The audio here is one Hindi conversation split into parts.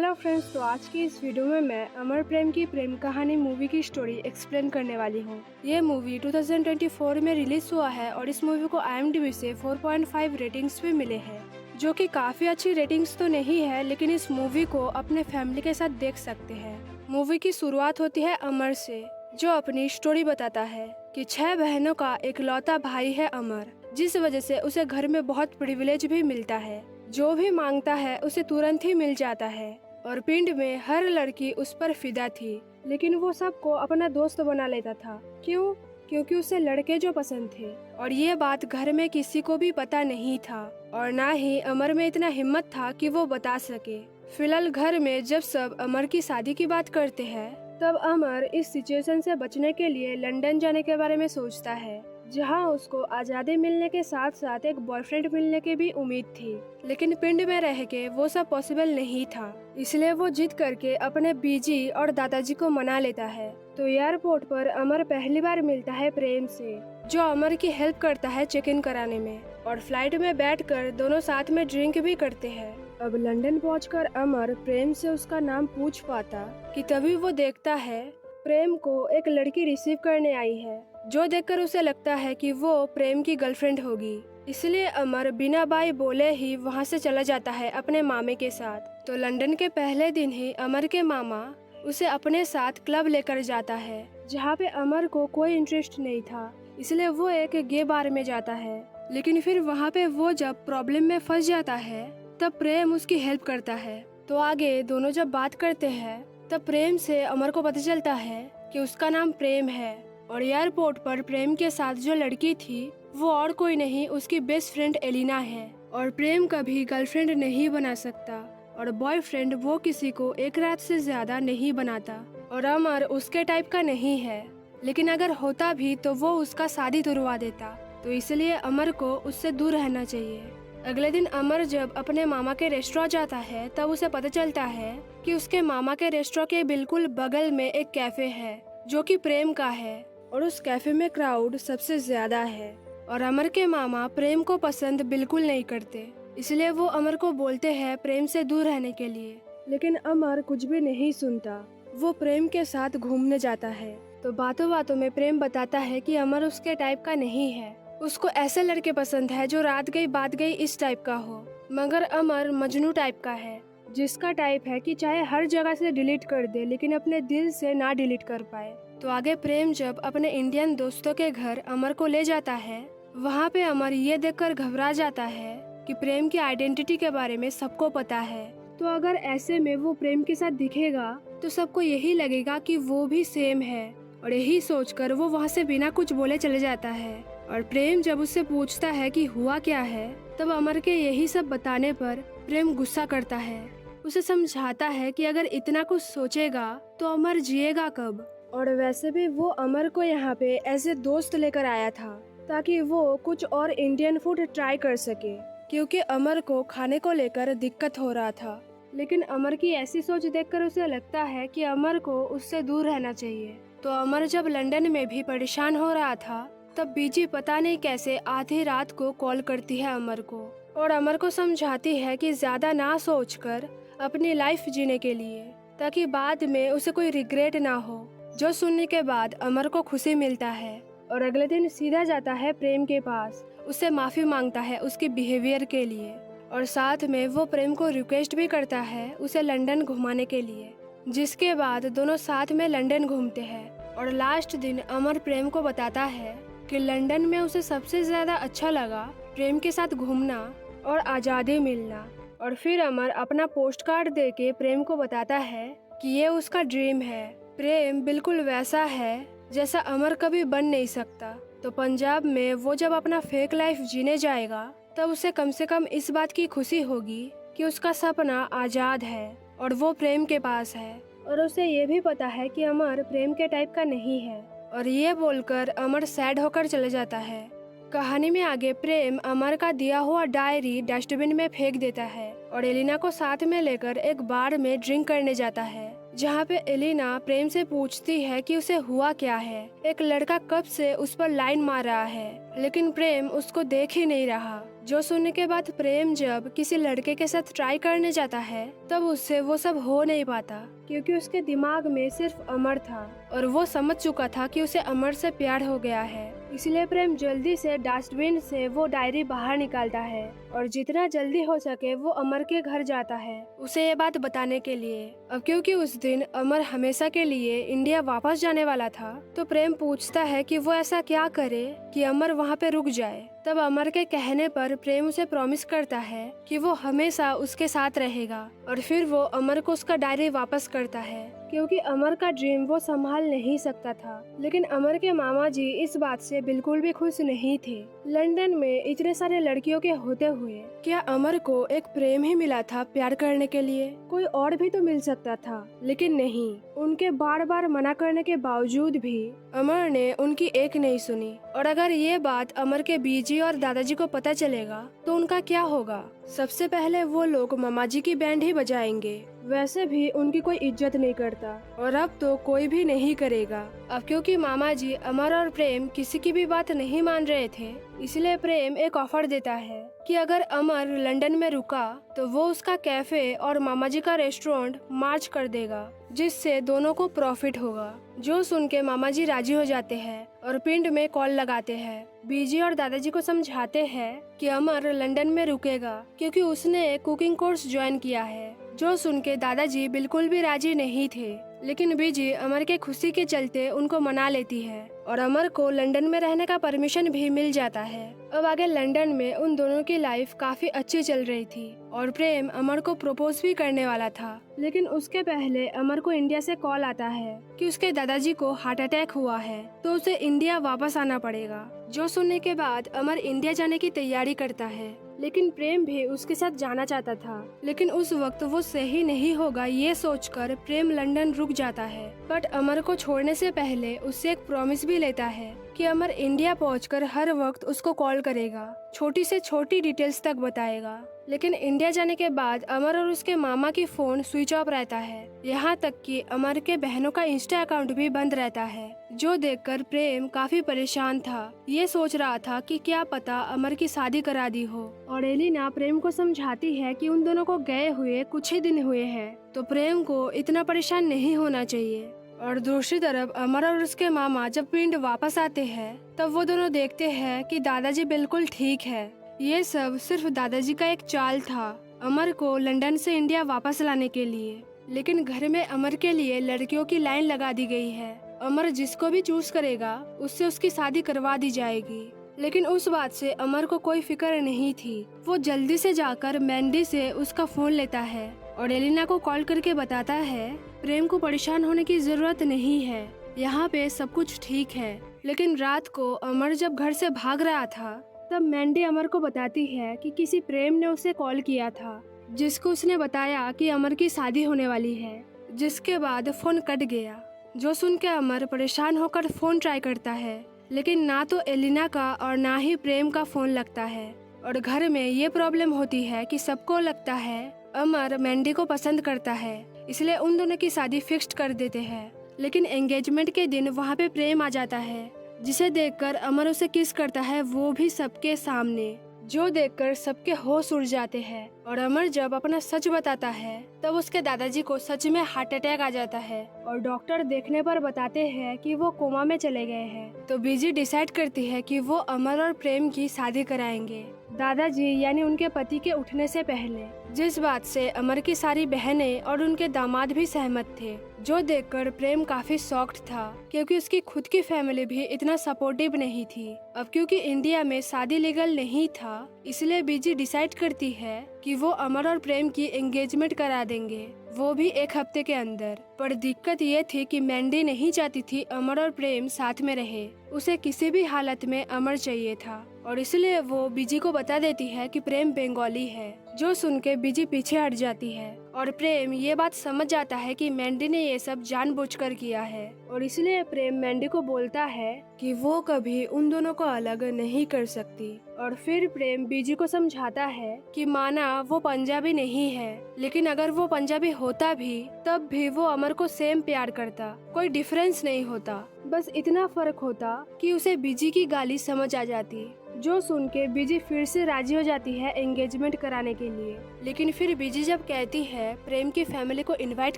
हेलो फ्रेंड्स, तो आज की इस वीडियो में मैं अमर प्रेम की प्रेम कहानी मूवी की स्टोरी एक्सप्लेन करने वाली हूँ। ये मूवी 2024 में रिलीज हुआ है और इस मूवी को IMDb से 4.5 रेटिंग्स भी मिले हैं, जो कि काफी अच्छी रेटिंग्स तो नहीं है, लेकिन इस मूवी को अपने फैमिली के साथ देख सकते हैं। मूवी की शुरुआत होती है अमर से, जो अपनी स्टोरी बताता है कि 6 बहनों का एक लौता भाई है अमर, जिस वजह से उसे घर में बहुत प्रिविलेज भी मिलता है। जो भी मांगता है उसे तुरंत ही मिल जाता है और पिंड में हर लड़की उस पर फिदा थी, लेकिन वो सबको अपना दोस्त बना लेता था। क्यों? क्योंकि उसे लड़के जो पसंद थे, और ये बात घर में किसी को भी पता नहीं था और ना ही अमर में इतना हिम्मत था कि वो बता सके। फिलहाल घर में जब सब अमर की शादी की बात करते हैं, तब अमर इस सिचुएशन से बचने के लिए लंदन जाने के बारे में सोचता है, जहां उसको आजादी मिलने के साथ साथ एक बॉयफ्रेंड मिलने की भी उम्मीद थी। लेकिन पिंड में रह के वो सब पॉसिबल नहीं था, इसलिए वो जिद करके अपने बीजी और दादाजी को मना लेता है। तो एयरपोर्ट पर अमर पहली बार मिलता है प्रेम से, जो अमर की हेल्प करता है चेक इन कराने में, और फ्लाइट में बैठकर दोनों साथ में ड्रिंक भी करते हैं। अब लंदन पहुंचकर अमर प्रेम से उसका नाम पूछ पाता कि तभी वो देखता है प्रेम को एक लड़की रिसीव करने आई है, जो देखकर उसे लगता है कि वो प्रेम की गर्लफ्रेंड होगी। इसलिए अमर बिना बाय बोले ही वहां से चला जाता है अपने मामे के साथ। तो लंदन के पहले दिन ही अमर के मामा उसे अपने साथ क्लब लेकर जाता है, जहाँ पे अमर को कोई इंटरेस्ट नहीं था, इसलिए वो एक गे बार में जाता है। लेकिन फिर वहाँ पे वो जब प्रॉब्लम में फंस जाता है, तब प्रेम उसकी हेल्प करता है। तो आगे दोनों जब बात करते हैं, तब प्रेम से अमर को पता चलता है कि उसका नाम प्रेम है, और एयरपोर्ट पर प्रेम के साथ जो लड़की थी वो और कोई नहीं, उसकी बेस्ट फ्रेंड एलिना है। और प्रेम कभी गर्लफ्रेंड नहीं बना सकता, और बॉयफ्रेंड वो किसी को एक रात से ज्यादा नहीं बनाता, और अमर उसके टाइप का नहीं है। लेकिन अगर होता भी तो वो उसका शादी तुड़वा देता, तो इसलिए अमर को उससे दूर रहना चाहिए। अगले दिन अमर जब अपने मामा के रेस्टोरेंट जाता है, तब उसे पता चलता है कि उसके मामा के रेस्टोरेंट के बिल्कुल बगल में एक कैफे है, जो कि प्रेम का है, और उस कैफे में क्राउड सबसे ज्यादा है। और अमर के मामा प्रेम को पसंद बिल्कुल नहीं करते, इसलिए वो अमर को बोलते हैं प्रेम से दूर रहने के लिए। लेकिन अमर कुछ भी नहीं सुनता, वो प्रेम के साथ घूमने जाता है। तो बातों बातों में प्रेम बताता है कि अमर उसके टाइप का नहीं है, उसको ऐसे लड़के पसंद है जो रात गई बात गई इस टाइप का हो। मगर अमर मजनू टाइप का है, जिसका टाइप है कि चाहे हर जगह से डिलीट कर दे, लेकिन अपने दिल से ना डिलीट कर पाए। तो आगे प्रेम जब अपने इंडियन दोस्तों के घर अमर को ले जाता है, वहाँ पे अमर ये देखकर घबरा जाता है कि प्रेम की आइडेंटिटी के बारे में सबको पता है। तो अगर ऐसे में वो प्रेम के साथ दिखेगा तो सबको यही लगेगा कि वो भी सेम है, और यही सोचकर वो वहाँ से बिना कुछ बोले चले जाता है। और प्रेम जब उससे पूछता है कि हुआ क्या है, तब अमर के यही सब बताने पर प्रेम गुस्सा करता है। उसे समझाता है कि अगर इतना कुछ सोचेगा तो अमर जिएगा कब। और वैसे भी वो अमर को यहाँ पे ऐसे दोस्त लेकर आया था ताकि वो कुछ और इंडियन फूड ट्राई कर सके, क्योंकि अमर को खाने को लेकर दिक्कत हो रहा था। लेकिन अमर की ऐसी सोच देखकर उसे लगता है कि अमर को उससे दूर रहना चाहिए। तो अमर जब लंदन में भी परेशान हो रहा था, तब बीजी पता नहीं कैसे आधी रात को कॉल करती है अमर को, और अमर को समझाती है कि ज्यादा ना सोचकर अपनी लाइफ जीने के लिए, ताकि बाद में उसे कोई रिग्रेट ना हो। जो सुनने के बाद अमर को खुशी मिलता है, और अगले दिन सीधा जाता है प्रेम के पास, उससे माफी मांगता है उसके बिहेवियर के लिए, और साथ में वो प्रेम को रिक्वेस्ट भी करता है उसे लंदन घुमाने के लिए। जिसके बाद दोनों साथ में लंदन घूमते हैं, और लास्ट दिन अमर प्रेम को बताता है कि लंदन में उसे सबसे ज्यादा अच्छा लगा प्रेम के साथ घूमना और आजादी मिलना। और फिर अमर अपना पोस्ट कार्ड देके प्रेम को बताता है कि ये उसका ड्रीम है। प्रेम बिल्कुल वैसा है जैसा अमर कभी बन नहीं सकता। तो पंजाब में वो जब अपना फेक लाइफ जीने जाएगा, तब उसे कम से कम इस बात की खुशी होगी कि उसका सपना आजाद है और वो प्रेम के पास है। और उसे ये भी पता है कि अमर प्रेम के टाइप का नहीं है, और ये बोलकर अमर सैड होकर चले जाता है। कहानी में आगे प्रेम अमर का दिया हुआ डायरी डस्टबिन में फेंक देता है, और एलिना को साथ में लेकर एक बार में ड्रिंक करने जाता है, जहाँ पे एलिना प्रेम से पूछती है कि उसे हुआ क्या है, एक लड़का कब से उस पर लाइन मार रहा है, लेकिन प्रेम उसको देख ही नहीं रहा, जो सुनने के बाद प्रेम जब किसी लड़के के साथ ट्राई करने जाता है तब उससे वो सब हो नहीं पाता, क्योंकि उसके दिमाग में सिर्फ अमर था और वो समझ चुका था कि उसे अमर से प्यार हो गया है। इसलिए प्रेम जल्दी से डस्टबिन से वो डायरी बाहर निकालता है और जितना जल्दी हो सके वो अमर के घर जाता है उसे ये बात बताने के लिए। अब क्योंकि उस दिन अमर हमेशा के लिए इंडिया वापस जाने वाला था, तो प्रेम पूछता है कि वो ऐसा क्या करे कि अमर वहाँ पे रुक जाए। तब अमर के कहने पर प्रेम उसे प्रॉमिस करता है कि वो हमेशा उसके साथ रहेगा और फिर वो अमर को उसका डायरी वापस करता है, क्योंकि अमर का ड्रीम वो संभाल नहीं सकता था। लेकिन अमर के मामा जी इस बात से बिल्कुल भी खुश नहीं थे। लंदन में इतने सारे लड़कियों के होते हुए क्या अमर को एक प्रेम ही मिला था प्यार करने के लिए? कोई और भी तो मिल सकता था, लेकिन नहीं। उनके बार बार मना करने के बावजूद भी अमर ने उनकी एक नहीं सुनी। और अगर ये बात अमर के बीजी और दादाजी को पता चलेगा तो उनका क्या होगा? सबसे पहले वो लोग मामा जी की बैंड ही बजाएंगे। वैसे भी उनकी कोई इज्जत नहीं करता और अब तो कोई भी नहीं करेगा। अब क्योंकि मामा जी अमर और प्रेम किसी की भी बात नहीं मान रहे थे, इसलिए प्रेम एक ऑफर देता है कि अगर अमर लंदन में रुका तो वो उसका कैफे और मामा जी का रेस्टोरेंट मार्च कर देगा, जिससे दोनों को प्रॉफिट होगा। जो सुन के मामा जी राजी हो जाते हैं और पिंड में कॉल लगाते हैं। बीजी और दादाजी को समझाते हैं कि अमर लंदन में रुकेगा क्योंकि उसने कुकिंग कोर्स ज्वाइन किया है। जो सुन के दादाजी बिल्कुल भी राजी नहीं थे, लेकिन बीजी अमर के खुशी के चलते उनको मना लेती है और अमर को लंदन में रहने का परमिशन भी मिल जाता है। अब आगे लंदन में उन दोनों की लाइफ काफी अच्छी चल रही थी और प्रेम अमर को प्रपोज भी करने वाला था। लेकिन उसके पहले अमर को इंडिया से कॉल आता है कि उसके दादाजी को हार्ट अटैक हुआ है, तो उसे इंडिया वापस आना पड़ेगा। जो सुनने के बाद अमर इंडिया जाने की तैयारी करता है, लेकिन प्रेम भी उसके साथ जाना चाहता था। लेकिन उस वक्त वो सही नहीं होगा ये सोचकर प्रेम लंदन रुक जाता है। बट अमर को छोड़ने से पहले उससे एक प्रॉमिस भी लेता है कि अमर इंडिया पहुंचकर हर वक्त उसको कॉल करेगा, छोटी से छोटी डिटेल्स तक बताएगा। लेकिन इंडिया जाने के बाद अमर और उसके मामा की फोन स्विच ऑफ रहता है, यहाँ तक कि अमर के बहनों का इंस्टा अकाउंट भी बंद रहता है। जो देखकर प्रेम काफी परेशान था। ये सोच रहा था कि क्या पता अमर की शादी करा दी हो। और एलिना प्रेम को समझाती है कि उन दोनों को गए हुए कुछ ही दिन हुए हैं, तो प्रेम को इतना परेशान नहीं होना चाहिए। और दूसरी तरफ अमर और उसके मामा जब पिंड वापस आते हैं तब वो दोनों देखते हैं कि दादाजी बिल्कुल ठीक है। ये सब सिर्फ दादाजी का एक चाल था अमर को लंदन से इंडिया वापस लाने के लिए। लेकिन घर में अमर के लिए लड़कियों की लाइन लगा दी गई है। अमर जिसको भी चूज करेगा उससे उसकी शादी करवा दी जाएगी। लेकिन उस बात से अमर को कोई फिक्र नहीं थी। वो जल्दी से जाकर मैंडी से उसका फोन लेता है और एलिना को कॉल करके बताता है प्रेम को परेशान होने की जरूरत नहीं है, यहाँ पे सब कुछ ठीक है। लेकिन रात को अमर जब घर से भाग रहा था तब मैंडी अमर को बताती है कि किसी प्रेम ने उसे कॉल किया था, जिसको उसने बताया कि अमर की शादी होने वाली है। जिसके बाद फोन कट गया। जो सुन के अमर परेशान होकर फोन ट्राई करता है, लेकिन ना तो एलिना का और ना ही प्रेम का फोन लगता है। और घर में ये प्रॉब्लम होती है कि सबको लगता है अमर मैंडी को पसंद करता है, इसलिए उन दोनों की शादी फिक्स्ड कर देते हैं। लेकिन एंगेजमेंट के दिन वहाँ पे प्रेम आ जाता है, जिसे देखकर अमर उसे किस करता है, वो भी सबके सामने। जो देखकर सबके होश उड़ जाते हैं। और अमर जब अपना सच बताता है तब उसके दादाजी को सच में हार्ट अटैक आ जाता है और डॉक्टर देखने पर बताते हैं कि वो कोमा में चले गए हैं। तो बीजी डिसाइड करती है कि वो अमर और प्रेम की शादी कराएंगे, दादाजी यानी उनके पति के उठने से पहले। जिस बात से अमर की सारी बहनें और उनके दामाद भी सहमत थे। जो देखकर प्रेम काफी शॉक्ड था, क्योंकि उसकी खुद की फैमिली भी इतना सपोर्टिव नहीं थी। अब क्योंकि इंडिया में शादी लीगल नहीं था, इसलिए बीजी डिसाइड करती है कि वो अमर और प्रेम की एंगेजमेंट करा देंगे, वो भी एक हफ्ते के अंदर। पर दिक्कत ये थी कि मैंडी नहीं चाहती थी अमर और प्रेम साथ में रहे। उसे किसी भी हालत में अमर चाहिए था और इसलिए वो बीजी को बता देती है कि प्रेम बंगाली है। जो सुन के बीजी पीछे हट जाती है और प्रेम ये बात समझ जाता है कि मैंडी ने ये सब जानबूझकर किया है। और इसलिए प्रेम मैंडी को बोलता है कि वो कभी उन दोनों को अलग नहीं कर सकती। और फिर प्रेम बीजी को समझाता है कि माना वो पंजाबी नहीं है, लेकिन अगर वो पंजाबी होता भी तब भी वो अमर को सेम प्यार करता, कोई डिफरेंस नहीं होता। बस इतना फर्क होता कि उसे बीजी की गाली समझ आ जाती। जो सुन के बीजी फिर से राजी हो जाती है एंगेजमेंट कराने के लिए। लेकिन फिर बीजी जब कहती है प्रेम की फैमिली को इनवाइट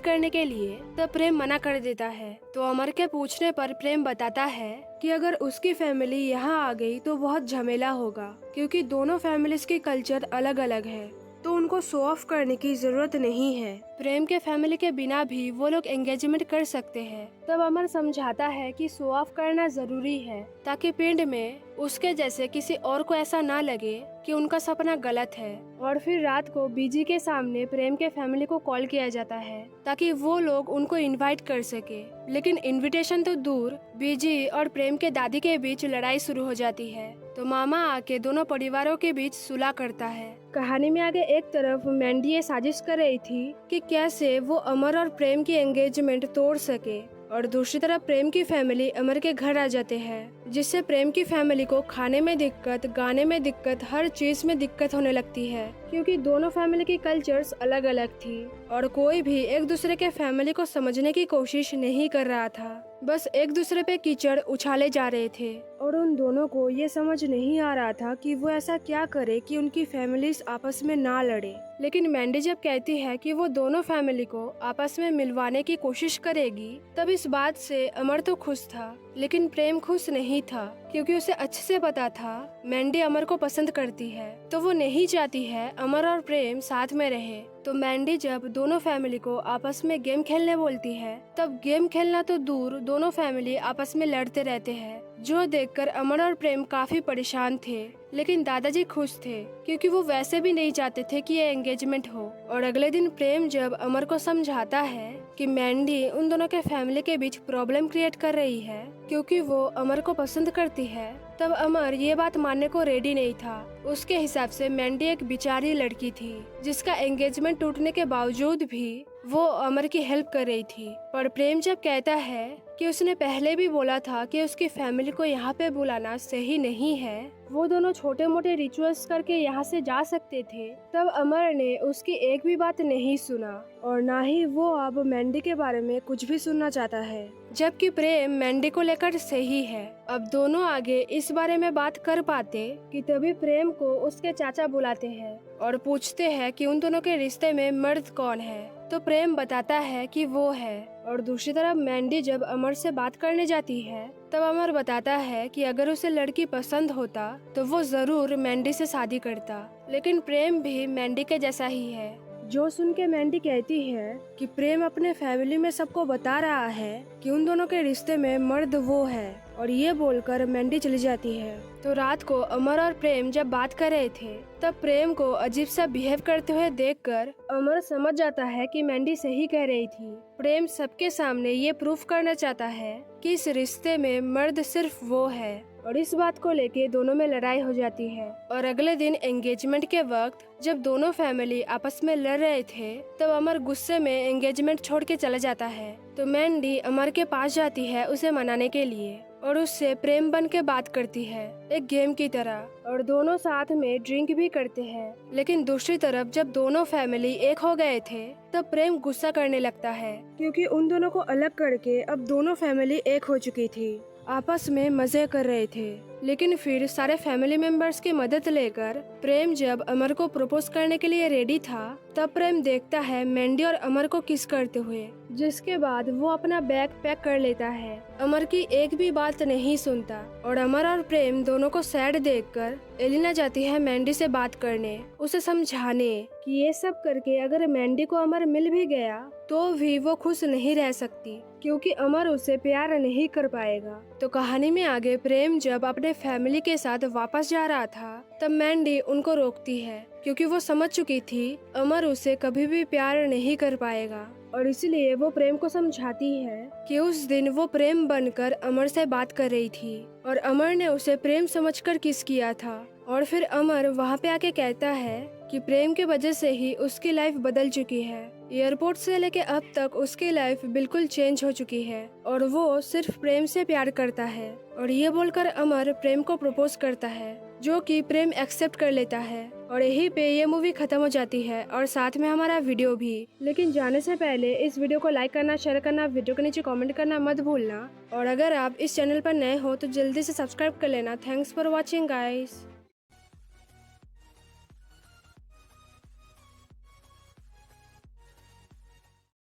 करने के लिए, तब प्रेम मना कर देता है। तो अमर के पूछने पर प्रेम बताता है कि अगर उसकी फैमिली यहाँ आ गई तो बहुत झमेला होगा, क्योंकि दोनों फैमिलीज की कल्चर अलग अलग है, तो उनको शो ऑफ करने की जरूरत नहीं है। प्रेम के फैमिली के बिना भी वो लोग एंगेजमेंट कर सकते हैं। तब अमर समझाता है कि शो ऑफ करना जरूरी है, ताकि पिंड में उसके जैसे किसी और को ऐसा ना लगे कि उनका सपना गलत है। और फिर रात को बीजी के सामने प्रेम के फैमिली को कॉल किया जाता है ताकि वो लोग उनको इनवाइट कर सके। लेकिन इनविटेशन तो दूर, बीजी और प्रेम के दादी के बीच लड़ाई शुरू हो जाती है। तो मामा आके दोनों परिवारों के बीच सुलह करता है। कहानी में आगे एक तरफ मैंडी ये साजिश कर रही थी कि कैसे वो अमर और प्रेम की एंगेजमेंट तोड़ सके, और दूसरी तरफ प्रेम की फैमिली अमर के घर आ जाते हैं, जिससे प्रेम की फैमिली को खाने में दिक्कत, गाने में दिक्कत, हर चीज में दिक्कत होने लगती है, क्योंकि दोनों फैमिली की कल्चर्स अलग अलग थी और कोई भी एक दूसरे के फैमिली को समझने की कोशिश नहीं कर रहा था। बस एक दूसरे पे कीचड़ उछाले जा रहे थे और उन दोनों को ये समझ नहीं आ रहा था कि वो ऐसा क्या करे कि उनकी फैमिलीज आपस में ना लड़े। लेकिन मैंडी जब कहती है कि वो दोनों फैमिली को आपस में मिलवाने की कोशिश करेगी, तब इस बात से अमर तो खुश था, लेकिन प्रेम खुश नहीं था, क्योंकि उसे अच्छे से पता था मैंडी अमर को पसंद करती है, तो वो नहीं चाहती है अमर और प्रेम साथ में रहे। तो मैंडी जब दोनों फैमिली को आपस में गेम खेलने बोलती है, तब गेम खेलना तो दूर, दोनों फैमिली आपस में लड़ते रहते हैं, जो देखकर अमर और प्रेम काफी परेशान थे। लेकिन दादाजी खुश थे, क्योंकि वो वैसे भी नहीं चाहते थे कि ये एंगेजमेंट हो। और अगले दिन प्रेम जब अमर को समझाता है कि मैंडी उन दोनों के फैमिली के बीच प्रॉब्लम क्रिएट कर रही है, क्योंकि वो अमर को पसंद करती है, तब अमर ये बात मानने को रेडी नहीं था। उसके हिसाब से मैंडी एक बेचारी लड़की थी, जिसका एंगेजमेंट टूटने के बावजूद भी वो अमर की हेल्प कर रही थी। पर प्रेम जब कहता है कि उसने पहले भी बोला था कि उसकी फैमिली को यहाँ पे बुलाना सही नहीं है, वो दोनों छोटे मोटे रिचुअल्स करके यहाँ से जा सकते थे, तब अमर ने उसकी एक भी बात नहीं सुना और ना ही वो अब मैंडी के बारे में कुछ भी सुनना चाहता है, जबकि प्रेम मैंडी को लेकर सही है। अब दोनों आगे इस बारे में बात कर पाते कि तभी प्रेम को उसके चाचा बुलाते हैं और पूछते हैं कि उन दोनों के रिश्ते में मर्द कौन है। तो प्रेम बताता है कि वो है। और दूसरी तरफ मैंडी जब अमर से बात करने जाती है, तब अमर बताता है कि अगर उसे लड़की पसंद होता तो वो जरूर मैंडी से शादी करता। लेकिन प्रेम भी मैंडी के जैसा ही है, जो सुन के मैंडी कहती है कि प्रेम अपने फैमिली में सबको बता रहा है कि उन दोनों के रिश्ते में मर्द वो है, और ये बोलकर मैंडी चली जाती है। तो रात को अमर और प्रेम जब बात कर रहे थे, तब प्रेम को अजीब सा बिहेव करते हुए देखकर अमर समझ जाता है कि मैंडी सही कह रही थी। प्रेम सबके सामने ये प्रूफ करना चाहता है कि इस रिश्ते में मर्द सिर्फ वो है, और इस बात को लेके दोनों में लड़ाई हो जाती है। और अगले दिन एंगेजमेंट के वक्त जब दोनों फैमिली आपस में लड़ रहे थे, तब अमर गुस्से में एंगेजमेंट छोड़ के चला जाता है। तो मैंडी अमर के पास जाती है उसे मनाने के लिए, और उससे प्रेम बन के बात करती है एक गेम की तरह, और दोनों साथ में ड्रिंक भी करते हैं। लेकिन दूसरी तरफ जब दोनों फैमिली एक हो गए थे, तब प्रेम गुस्सा करने लगता है, क्योंकि उन दोनों को अलग करके अब दोनों फैमिली एक हो चुकी थी, आपस में मजे कर रहे थे। लेकिन फिर सारे फैमिली मेंबर्स की मदद लेकर प्रेम जब अमर को प्रपोज करने के लिए रेडी था, तब प्रेम देखता है मैंडी और अमर को किस करते हुए, जिसके बाद वो अपना बैग पैक कर लेता है। अमर की एक भी बात नहीं सुनता, और अमर और प्रेम दोनों को सैड देखकर एलिना जाती है मैंडी से बात करने, उसे समझाने कि ये सब करके अगर मैंडी को अमर मिल भी गया तो भी वो खुश नहीं रह सकती, क्योंकि अमर उसे प्यार नहीं कर पाएगा। तो कहानी में आगे प्रेम जब अपने फैमिली के साथ वापस जा रहा था, तब मैंडी उनको रोकती है, क्योंकि वो समझ चुकी थी अमर उसे कभी भी प्यार नहीं कर पाएगा, और इसलिए वो प्रेम को समझाती है कि उस दिन वो प्रेम बनकर अमर से बात कर रही थी और अमर ने उसे प्रेम समझकर किस किया था। और फिर अमर वहाँ पे आके कहता है कि प्रेम के वजह से ही उसकी लाइफ बदल चुकी है। एयरपोर्ट से लेके अब तक उसकी लाइफ बिल्कुल चेंज हो चुकी है और वो सिर्फ प्रेम से प्यार करता है। और ये बोलकर अमर प्रेम को प्रपोज करता है, जो कि प्रेम एक्सेप्ट कर लेता है। और यहीं पे ये मूवी खत्म हो जाती है और साथ में हमारा वीडियो भी। लेकिन जाने से पहले इस वीडियो को लाइक करना, शेयर करना, वीडियो के नीचे कमेंट करना मत भूलना। और अगर आप इस चैनल पर नए हो तो जल्दी से सब्सक्राइब कर लेना। Thanks for watching guys.